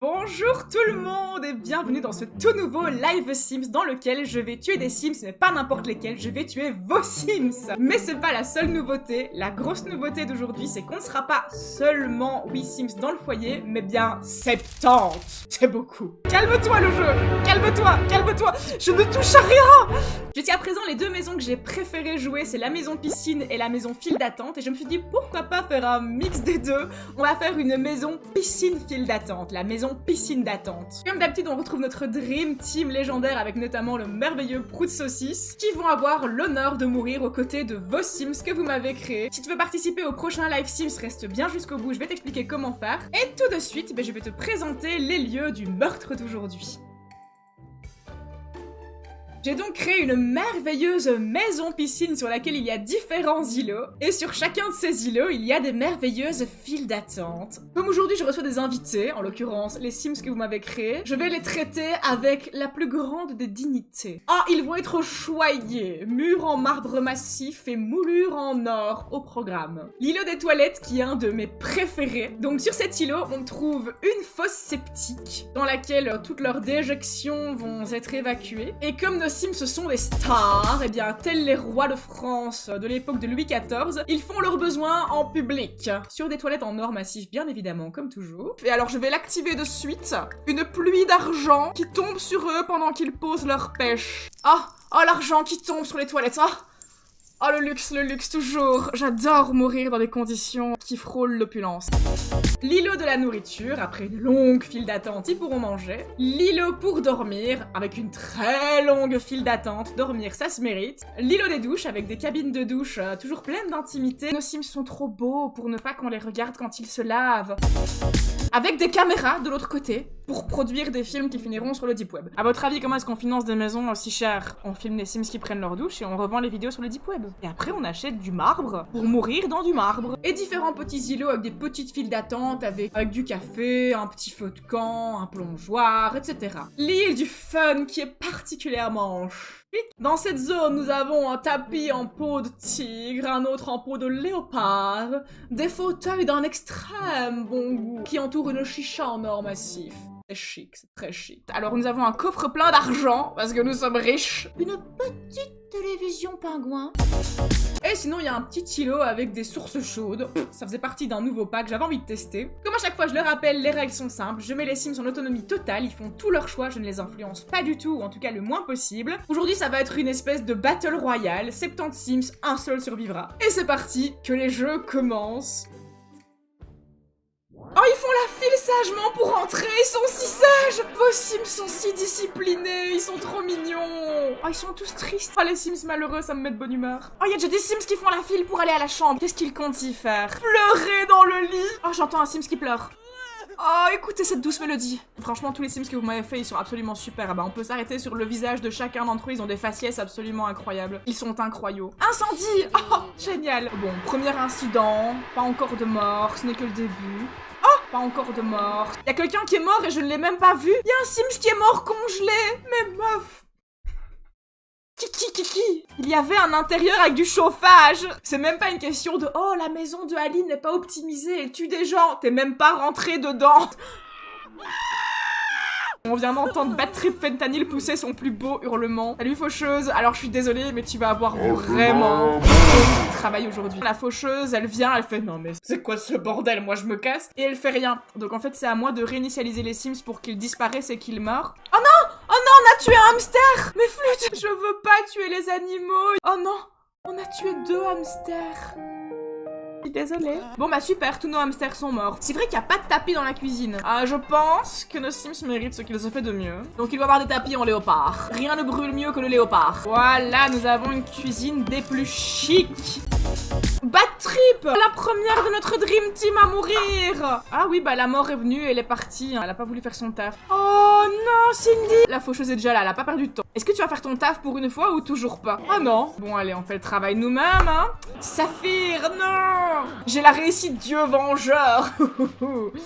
Bonjour tout le monde et bienvenue dans ce tout nouveau live Sims dans lequel je vais tuer des Sims, mais pas n'importe lesquels, je vais tuer vos Sims. Mais c'est pas la seule nouveauté, la grosse nouveauté d'aujourd'hui c'est qu'on ne sera pas seulement 8 Sims dans le foyer, mais bien 70. C'est beaucoup. Calme-toi le jeu, calme-toi, je ne touche à rien. Jusqu'à présent les deux maisons que j'ai préféré jouer c'est la maison piscine et la maison file d'attente et je me suis dit pourquoi pas faire un mix des deux. On va faire une maison piscine file d'attente, la maison piscine d'attente. Comme d'habitude, on retrouve notre Dream Team légendaire avec notamment le merveilleux Prout Saucisse qui vont avoir l'honneur de mourir aux côtés de vos Sims que vous m'avez créés. Si tu veux participer au prochain live Sims, reste bien jusqu'au bout, je vais t'expliquer comment faire. Et tout de suite, je vais te présenter les lieux du meurtre d'aujourd'hui. J'ai donc créé une merveilleuse maison piscine sur laquelle il y a différents îlots. Et sur chacun de ces îlots, il y a des merveilleuses files d'attente. Comme aujourd'hui, je reçois des invités, en l'occurrence les Sims que vous m'avez créés, je vais les traiter avec la plus grande des dignités. Ah, ils vont être choyés, murs en marbre massif et moulures en or au programme. L'îlot des toilettes qui est un de mes préférés. Donc sur cet îlot, on trouve une fosse septique dans laquelle toutes leurs déjections vont être évacuées. Et comme nos Sims ce sont des stars, et bien tels les rois de France de l'époque de Louis XIV, ils font leurs besoins en public, sur des toilettes en or massif bien évidemment, comme toujours. Et alors je vais l'activer de suite, une pluie d'argent qui tombe sur eux pendant qu'ils posent leur pêche. Oh l'argent qui tombe sur les toilettes, oh le luxe toujours. J'adore mourir dans des conditions qui frôlent l'opulence. L'îlot de la nourriture, après une longue file d'attente, ils pourront manger. L'îlot pour dormir, avec une très longue file d'attente. Dormir, ça se mérite. L'îlot des douches, avec des cabines de douche toujours pleines d'intimité. Nos Sims sont trop beaux pour ne pas qu'on les regarde quand ils se lavent. Avec des caméras de l'autre côté, pour produire des films qui finiront sur le deep web. À votre avis, comment est-ce qu'on finance des maisons aussi chères? On filme les Sims qui prennent leur douche et on revend les vidéos sur le deep web. Et après, on achète du marbre pour mourir dans du marbre. Et différents petits îlots avec des petites files d'attente, avec du café, un petit feu de camp, un plongeoir, etc. L'île du fun qui est particulièrement chic. Dans cette zone, nous avons un tapis en peau de tigre, un autre en peau de léopard, des fauteuils d'un extrême bon goût qui entourent une chicha en or massif. C'est chic, c'est très chic. Alors nous avons un coffre plein d'argent, parce que nous sommes riches. Une petite télévision pingouin. Et sinon, il y a un petit îlot avec des sources chaudes. Ça faisait partie d'un nouveau pack, j'avais envie de tester. Comme à chaque fois, je le rappelle, les règles sont simples. Je mets les Sims en autonomie totale, ils font tous leurs choix, je ne les influence pas du tout, ou en tout cas le moins possible. Aujourd'hui, ça va être une espèce de battle royale. 70 Sims, un seul survivra. Et c'est parti, que les jeux commencent. Oh, ils font la file sagement pour rentrer, ils sont si sages! Vos Sims sont si disciplinés, ils sont trop mignons! Oh, ils sont tous tristes. Oh, les Sims malheureux, ça me met de bonne humeur. Oh, il y a déjà des Sims qui font la file pour aller à la chambre. Qu'est-ce qu'ils comptent y faire? Pleurer dans le lit! Oh, j'entends un Sims qui pleure. Oh, écoutez cette douce mélodie. Franchement, tous les Sims que vous m'avez fait, ils sont absolument super. On peut s'arrêter sur le visage de chacun d'entre eux. Ils ont des faciès absolument incroyables. Ils sont incroyables. Incendie! Oh, génial. Bon, premier incident. Pas encore de mort. Ce n'est que le début. Oh, pas encore de mort. Il y a quelqu'un qui est mort et je ne l'ai même pas vu. Il y a un Sims qui est mort congelé. Mais meuf. Kiki. Il y avait un intérieur avec du chauffage. C'est même pas une question de « Oh, la maison de Aline n'est pas optimisée, elle tue des gens. » T'es même pas rentré dedans. On vient d'entendre Bad Trip Fentanyl pousser son plus beau hurlement. Salut faucheuse, alors je suis désolée mais tu vas avoir vraiment beaucoup de travail aujourd'hui. La faucheuse, elle vient, elle fait non mais c'est quoi ce bordel, moi je me casse. Et elle fait rien. Donc en fait c'est à moi de réinitialiser les Sims pour qu'ils disparaissent et qu'ils meurent. Oh non! Oh non, on a tué un hamster! Mais flûte, je veux pas tuer les animaux. Oh non, on a tué 2 hamsters. Désolée. Bon bah super, tous nos hamsters sont morts. C'est vrai qu'il n'y a pas de tapis dans la cuisine. Je pense que nos Sims méritent ce qu'ils ont fait de mieux. Donc il doit y avoir des tapis en léopard. Rien ne brûle mieux que le léopard. Voilà, nous avons une cuisine des plus chics. Bad Trip, la première de notre Dream Team à mourir. Ah oui, bah la mort est venue, elle est partie. Elle a pas voulu faire son taf. Oh non, Cindy. La faucheuse est déjà là, elle a pas perdu de temps. Est-ce que tu vas faire ton taf pour une fois ou toujours pas? Oh non. Bon allez, on fait le travail nous-mêmes, hein. Saphir, non. J'ai la réussite Dieu vengeur.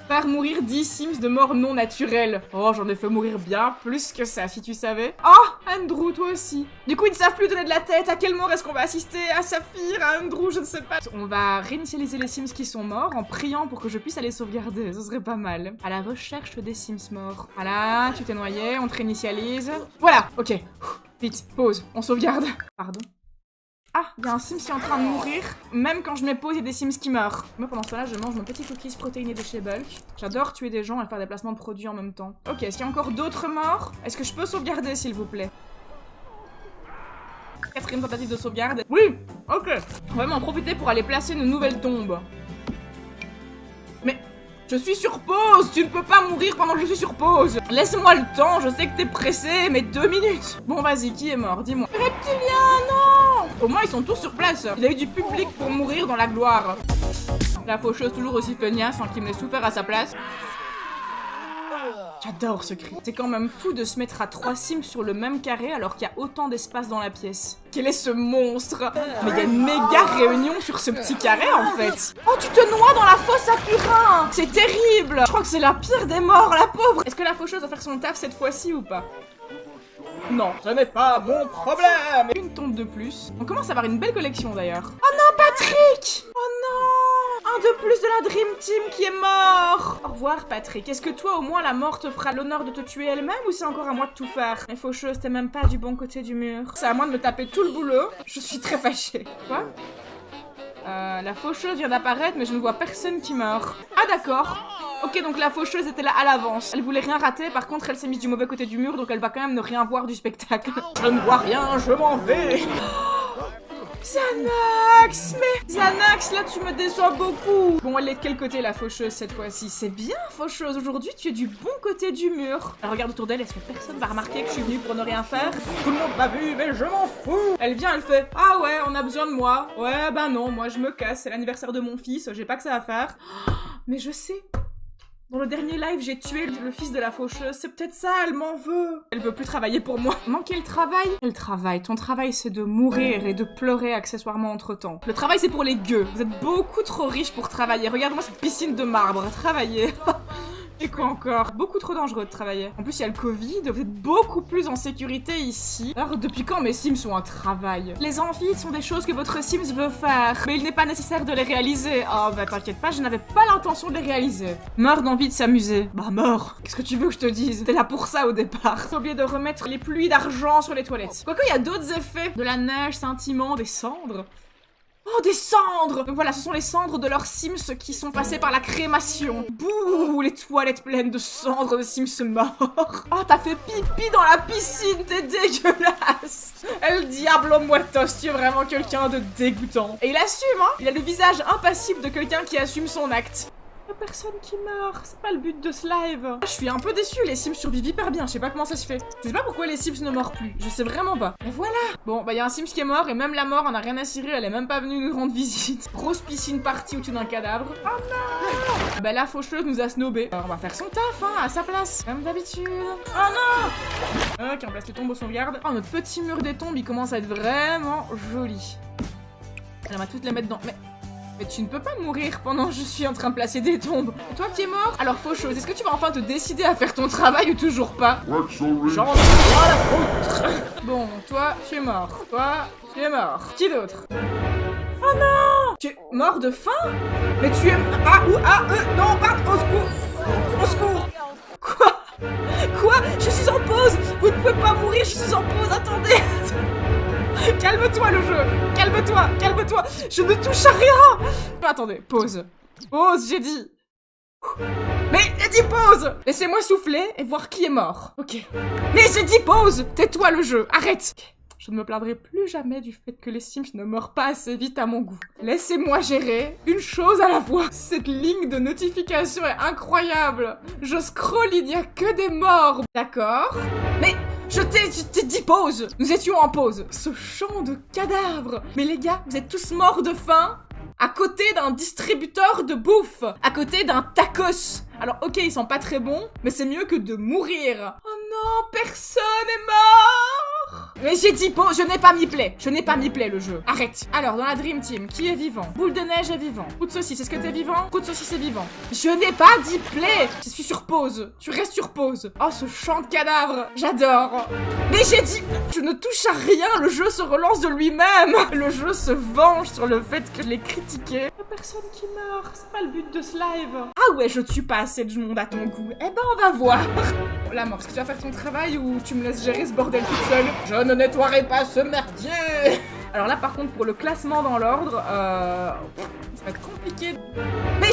Faire mourir 10 Sims de mort non naturelle. Oh, j'en ai fait mourir bien plus que ça, si tu savais. Oh, Andrew, toi aussi. Du coup, ils ne savent plus donner de la tête. À quelle mort est-ce qu'on va assister? À Saphir, à Andrew, je ne sais pas. On va réinitialiser les Sims qui sont morts en priant pour que je puisse aller sauvegarder. Ce serait pas mal. À la recherche des Sims morts. Voilà, tu t'es noyé, on te réinitialise. Voilà, ok. Vite, pause, on sauvegarde. Pardon. Ah, il y a un Sims qui est en train de mourir. Même quand je mets pause, il y a des Sims qui meurent. Moi, pendant ce temps-là, je mange mon petit cookies protéiné de chez Bulk. J'adore tuer des gens et faire des placements de produits en même temps. Ok, est-ce qu'il y a encore d'autres morts? Est-ce que je peux sauvegarder, s'il vous plaît? 4e tentative de sauvegarde. Oui, ok. On va même en profiter pour aller placer une nouvelle tombe. Mais je suis sur pause. Tu ne peux pas mourir pendant que je suis sur pause. Laisse-moi le temps, je sais que t'es pressé, mais 2 minutes. Bon, vas-y, qui est mort? Dis-moi. Reptilien, non! Au moins, ils sont tous sur place. Il a eu du public pour mourir dans la gloire. La faucheuse toujours aussi feignasse, sans qu'il m'ait souffert à sa place. J'adore ce cri. C'est quand même fou de se mettre à 3 Sims sur le même carré alors qu'il y a autant d'espace dans la pièce. Quel est ce monstre? Mais il y a une méga réunion sur ce petit carré en fait. Oh, tu te noies dans la fosse à purin! C'est terrible! Je crois que c'est la pire des morts, la pauvre! Est-ce que la faucheuse va faire son taf cette fois-ci ou pas? Non, ce n'est pas mon problème! Une tombe de plus. On commence à avoir une belle collection d'ailleurs. Oh non, Patrick! Oh non! Un de plus de la Dream Team qui est mort! Au revoir, Patrick. Est-ce que toi, au moins, la mort te fera l'honneur de te tuer elle-même ou c'est encore à moi de tout faire? Mais faucheuse, t'es même pas du bon côté du mur. C'est à moi de me taper tout le boulot. Je suis très fâchée. Quoi? La faucheuse vient d'apparaître, mais je ne vois personne qui meurt. Ah, d'accord. Ok, donc la faucheuse était là à l'avance. Elle voulait rien rater, par contre, elle s'est mise du mauvais côté du mur, donc elle va quand même ne rien voir du spectacle. Je ne vois rien, je m'en vais! Xanax! Mais Xanax, là, tu me déçois beaucoup! Bon, elle est de quel côté, la faucheuse, cette fois-ci? C'est bien, faucheuse, aujourd'hui, tu es du bon côté du mur. Elle regarde autour d'elle, est-ce que personne va remarquer que je suis venue pour ne rien faire? Tout le monde m'a vu, mais je m'en fous! Elle vient, elle fait, ah ouais, on a besoin de moi. Ouais, bah non, moi, je me casse, c'est l'anniversaire de mon fils, j'ai pas que ça à faire. Mais je sais. Dans le dernier live, j'ai tué le fils de la faucheuse. C'est peut-être ça, elle m'en veut. Elle veut plus travailler pour moi. Manquer le travail? Quel travail? Ton travail, c'est de mourir et de pleurer accessoirement entre-temps. Le travail, c'est pour les gueux. Vous êtes beaucoup trop riches pour travailler. Regarde-moi cette piscine de marbre. Travailler. Et quoi encore? Beaucoup trop dangereux de travailler. En plus, il y a le Covid, vous êtes beaucoup plus en sécurité ici. Alors, depuis quand mes Sims ont un travail? Les envies sont des choses que votre Sims veut faire, mais il n'est pas nécessaire de les réaliser. Oh, bah t'inquiète pas, je n'avais pas l'intention de les réaliser. Meurs d'envie de s'amuser. Bah meurs. Qu'est-ce que tu veux que je te dise? T'es là pour ça au départ. T'as oublié de remettre les pluies d'argent sur les toilettes. Quoique, il y a d'autres effets. De la neige, scintillement, des cendres. Oh, des cendres! Donc voilà, ce sont les cendres de leurs Sims qui sont passés par la crémation. Bouh, les toilettes pleines de cendres de Sims morts. Oh, t'as fait pipi dans la piscine, t'es dégueulasse! El Diablo Muertos, tu es vraiment quelqu'un de dégoûtant. Et il assume, hein? Il a le visage impassible de quelqu'un qui assume son acte. Personne qui meurt, c'est pas le but de ce live. Je suis un peu déçue, les Sims survivent hyper bien, je sais pas comment ça se fait. Je sais pas pourquoi les Sims ne meurent plus, je sais vraiment pas. Mais voilà. Bon, bah y a un Sims qui est mort et même la mort en a rien à cirer, elle est même pas venue nous rendre visite. Grosse piscine partie au-dessus d'un cadavre. Oh non! Bah la faucheuse nous a snobé. Alors on va faire son taf, hein, à sa place, comme d'habitude. Oh non! Ok, on place les tombes au sauvegarde. Oh, notre petit mur des tombes, il commence à être vraiment joli. Elle va toutes les mettre dans... Mais tu ne peux pas mourir pendant que je suis en train de placer des tombes. Et toi qui es mort? Alors faucheuse, est-ce que tu vas enfin te décider à faire ton travail ou toujours pas? J'en ai pas la foutre. Bon, toi, tu es mort. Toi, tu es mort. Qui d'autre? Oh non! Tu es mort de faim? Mais tu es... non, pardon, au secours! Au secours! Quoi? Quoi? Je suis en pause! Vous ne pouvez pas mourir, je suis en pause, attendez! Calme-toi le jeu! Calme-toi! Calme-toi! Je ne touche à rien! Attendez, pause. Pause, j'ai dit! Mais j'ai dit pause! Laissez-moi souffler et voir qui est mort. Ok. Mais j'ai dit pause! Tais-toi le jeu! Arrête! Je ne me plaindrai plus jamais du fait que les Sims ne meurent pas assez vite à mon goût. Laissez-moi gérer une chose à la fois. Cette ligne de notification est incroyable. Je scroll, il n'y a que des morts. D'accord? Mais... Je t'ai dit pause! Nous étions en pause. Ce champ de cadavres! Mais les gars, vous êtes tous morts de faim? À côté d'un distributeur de bouffe! À côté d'un tacos! Alors ok, ils sont pas très bons, mais c'est mieux que de mourir! Oh non, personne est mort! Mais j'ai dit pause, je n'ai pas mis play. Je n'ai pas mis play le jeu. Arrête. Alors, dans la Dream Team, qui est vivant? Boule de neige est vivant. Coup de saucisse, est-ce que t'es vivant? Coup de saucisse est vivant. Je n'ai pas dit play. Je suis sur pause. Tu restes sur pause. Oh, ce chant de cadavre. J'adore. Mais j'ai dit, je ne touche à rien. Le jeu se relance de lui-même. Le jeu se venge sur le fait que je l'ai critiqué. Il y a personne qui meurt. C'est pas le but de ce live. Ah ouais, je tue pas assez de monde à ton goût. Eh ben, on va voir. La mort, est-ce que tu vas faire ton travail ou tu me laisses gérer ce bordel toute seule? Je ne nettoierai pas ce merdier. Alors là, par contre, pour le classement dans l'ordre, ça va être compliqué. Mais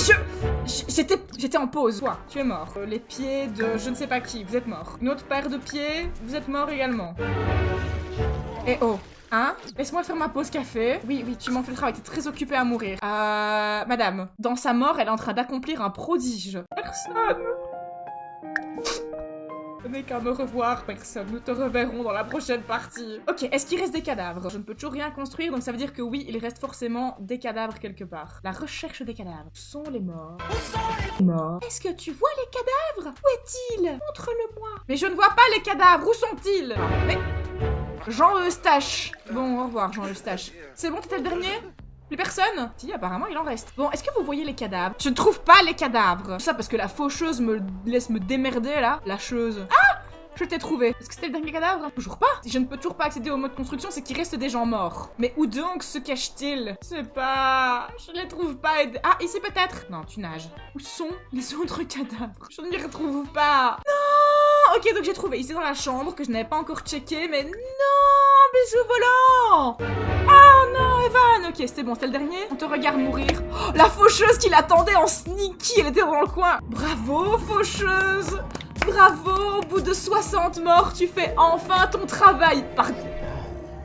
j'étais en pause. Quoi? Tu es mort. Les pieds de je ne sais pas qui, vous êtes mort. Une autre paire de pieds, vous êtes mort également. Eh oh. Hein? Laisse-moi faire ma pause café. Oui, oui, tu m'en fais le travail, t'es très occupée à mourir. Madame, dans sa mort, elle est en train d'accomplir un prodige. Personne. Ce n'est qu'à me revoir, personne. Nous te reverrons dans la prochaine partie. Ok, est-ce qu'il reste des cadavres? Je ne peux toujours rien construire, donc ça veut dire que oui, il reste forcément des cadavres quelque part. La recherche des cadavres. Où sont les morts? Où sont les morts? Est-ce que tu vois les cadavres? Où est-il? Montre-le-moi. Mais je ne vois pas les cadavres. Où sont-ils? Mais... Jean Eustache. Bon, au revoir, Jean Eustache. C'est bon, t'étais le dernier? Plus personne? Si, apparemment, il en reste. Bon, est-ce que vous voyez les cadavres? Je ne trouve pas les cadavres. Tout ça parce que la faucheuse me laisse me démerder, là. Lâcheuse. Ah! Je t'ai trouvé. Est-ce que c'était le dernier cadavre? Toujours pas. Si je ne peux toujours pas accéder au mode construction, c'est qu'il reste des gens morts. Mais où donc se cache-t-il? Je sais pas. Je les trouve pas. Ah, ici peut-être? Non, tu nages. Où sont les autres cadavres? Je ne les retrouve pas. Non! Ok, donc j'ai trouvé. Ici dans la chambre que je n'avais pas encore checké, mais non! Bisous volants! Oh non, Evan! Ok, c'était bon, c'était le dernier. On te regarde mourir. Oh, la faucheuse qui l'attendait en sneaky, elle était dans le coin. Bravo, faucheuse! Bravo! Au bout de 60 morts, tu fais enfin ton travail.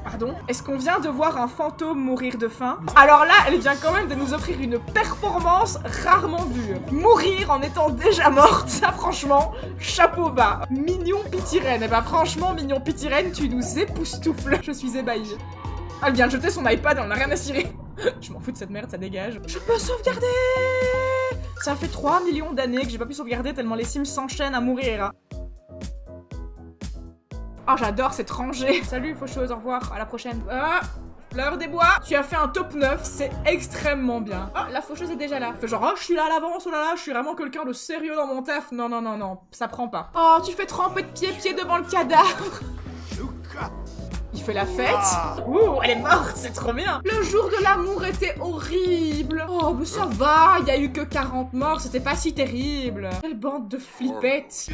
Pardon? Est-ce qu'on vient de voir un fantôme mourir de faim? Alors là, elle vient quand même de nous offrir une performance rarement vue. Mourir en étant déjà morte, ça franchement, chapeau bas. Mignon Pityrène, eh ben franchement, Mignon Pityrène, tu nous époustoufles. Je suis ébahie. Elle vient de jeter son iPad, on a rien à cirer. Je m'en fous de cette merde, ça dégage. Je peux sauvegarder! Ça fait 3 millions d'années que j'ai pas pu sauvegarder tellement les Sims s'enchaînent à mourir. Oh, j'adore cette rangée. Salut, faucheuse, au revoir, à la prochaine. Ah, fleur des bois. Tu as fait un top 9, c'est extrêmement bien. Oh, la faucheuse est déjà là. Fait genre, oh, je suis là à l'avance, oh là là, je suis vraiment quelqu'un de sérieux dans mon taf. Non, non, non, non, ça prend pas. Oh, tu fais tremper de pied devant le cadavre. Il fait la fête. Ouh, elle est morte, c'est trop bien. Le jour de l'amour était horrible. Oh, mais ça va, il y a eu que 40 morts, c'était pas si terrible. Quelle bande de flippettes.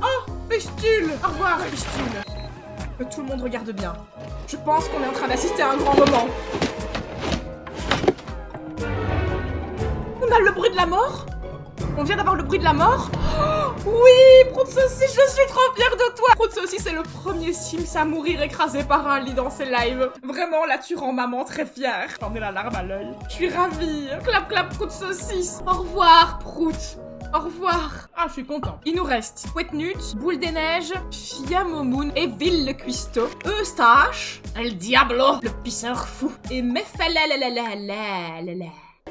Oh, Pustule. Au revoir, Pustule. Que tout le monde regarde bien. Je pense qu'on est en train d'assister à un grand moment. On a le bruit de la mort? On vient d'avoir le bruit de la mort? Oh, oui, Prout Saucisse, je suis trop fière de toi. Prout Saucisse est le premier Sims à mourir écrasé par un lit dans ses lives. Vraiment, là, tu rends maman très fière. J'en ai la larme à l'œil. Je suis ravie. Clap, clap, Prout Saucisse. Au revoir, Prout. Au revoir. Ah, je suis content. Il nous reste Wetnut, Boule des Neiges, Fiamomoun et Ville le Cuisto, Eustache, El Diablo, le pisseur fou, et Mefalalalala.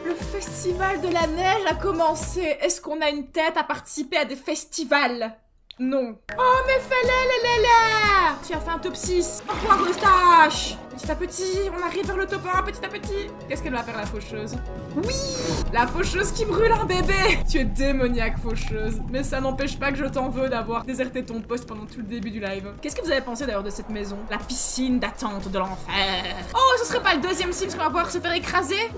Le festival de la neige a commencé. Est-ce qu'on a une tête à participer à des festivals? Non. Oh, Mefalalalala. Tu as fait un top 6. Au revoir, Eustache. Petit à petit, on arrive vers le top 1, petit à petit. Qu'est-ce qu'elle va faire, la faucheuse? Oui! La faucheuse qui brûle un bébé! Tu es démoniaque, faucheuse. Mais ça n'empêche pas que je t'en veux d'avoir déserté ton poste pendant tout le début du live. Qu'est-ce que vous avez pensé d'ailleurs de cette maison? La piscine d'attente de l'enfer. Oh, ce serait pas le deuxième Sims qu'on va voir se faire écraser?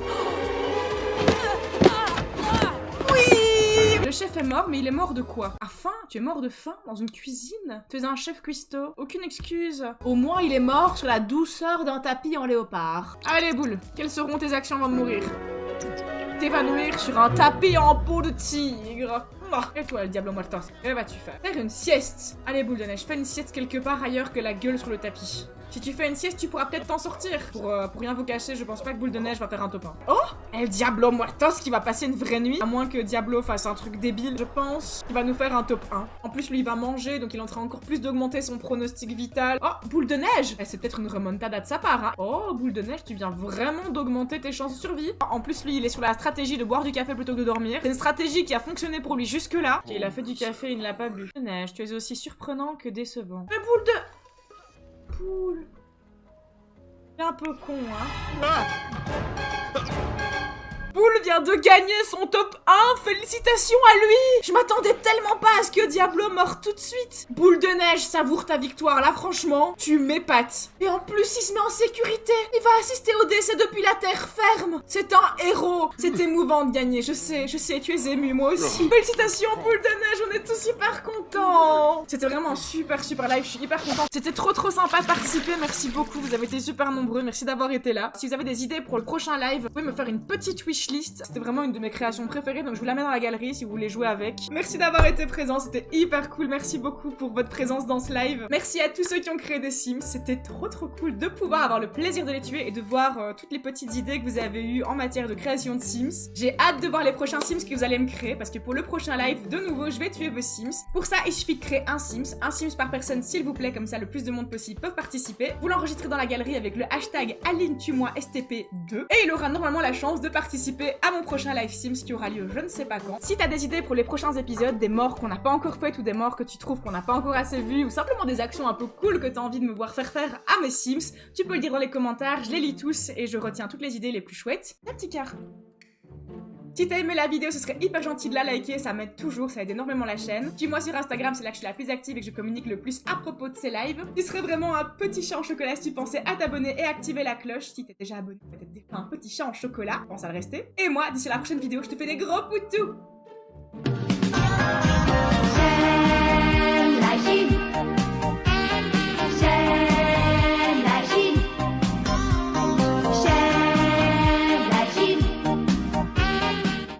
Oui! Le chef est mort, mais il est mort de quoi? À faim? Tu es mort de faim dans une cuisine? Tu es un chef cuistot. Aucune excuse. Au moins, il est mort sur la douceur d'un tapis en léopard. Allez, Boule, quelles seront tes actions avant de mourir? T'évanouir sur un tapis en peau de tigre. Et toi, le Diablo Muertos, que vas-tu faire? Faire une sieste. Allez, Boule de Neige, fais une sieste quelque part ailleurs que la gueule sur le tapis. Si tu fais une sieste, tu pourras peut-être t'en sortir. Pour rien vous cacher, je pense pas que Boule de Neige va faire un top 1. Oh, El Diablo Muertos qui va passer une vraie nuit. À moins que Diablo fasse un truc débile, je pense qu'il va nous faire un top 1. En plus, lui, il va manger, donc il est en train encore plus d'augmenter son pronostic vital. Oh, Boule de Neige! C'est peut-être une remontada de sa part, hein. Oh, Boule de Neige, tu viens vraiment d'augmenter tes chances de survie. En plus, lui, il est sur la stratégie de boire du café plutôt que de dormir. C'est une stratégie qui a fonctionné pour lui jusque-là. Ok, il a fait du café, il ne l'a pas bu. Boule de Neige, tu es aussi surprenant que décevant. Mais Boule de... Boule... C'est un peu con, hein. Boule vient de gagner son top 1, félicitations à lui. Je m'attendais tellement pas à ce que Diablo meure tout de suite. Boule de Neige, savoure ta victoire, là franchement, tu m'épates. Et en plus, il se met en sécurité. Il va assister au décès depuis la terre ferme. C'est un héros. C'est émouvant de gagner, je sais, tu es ému, moi aussi. Félicitations Boule de Neige, on est tous hyper contents. C'était vraiment un super live, je suis hyper contente. C'était trop sympa de participer, merci beaucoup, vous avez été super nombreux, merci d'avoir été là. Si vous avez des idées pour le prochain live, vous pouvez me faire une petite wishlist. C'était vraiment une de mes créations préférées, donc je vous la mets dans la galerie si vous voulez jouer avec. Merci d'avoir été présent, c'était hyper cool. Merci beaucoup pour votre présence dans ce live. Merci à tous ceux qui ont créé des Sims. C'était trop cool de pouvoir avoir le plaisir de les tuer et de voir toutes les petites idées que vous avez eues en matière de création de Sims. J'ai hâte de voir les prochains Sims que vous allez me créer parce que pour le prochain live, de nouveau, je vais tuer vos Sims. Pour ça, il suffit de créer un Sims par personne s'il vous plaît, comme ça le plus de monde possible peuvent participer. Vous l'enregistrez dans la galerie avec le hashtag AlineTue-moi-STP2 et il aura normalement la chance de participer à mon prochain live Sims qui aura lieu je ne sais pas quand. Si t'as des idées pour les prochains épisodes, des morts qu'on n'a pas encore faites ou des morts que tu trouves qu'on n'a pas encore assez vues ou simplement des actions un peu cool que t'as envie de me voir faire à mes Sims, tu peux le dire dans les commentaires, je les lis tous et je retiens toutes les idées les plus chouettes. Un petit cœur. Si t'as aimé la vidéo, ce serait hyper gentil de la liker, ça m'aide toujours, ça aide énormément la chaîne. Suis-moi sur Instagram, c'est là que je suis la plus active et que je communique le plus à propos de ces lives. Tu serais vraiment un petit chat en chocolat si tu pensais à t'abonner et activer la cloche. Si t'es déjà abonné, peut-être déjà un petit chat en chocolat, pense à le rester. Et moi, d'ici la prochaine vidéo, je te fais des gros poutous.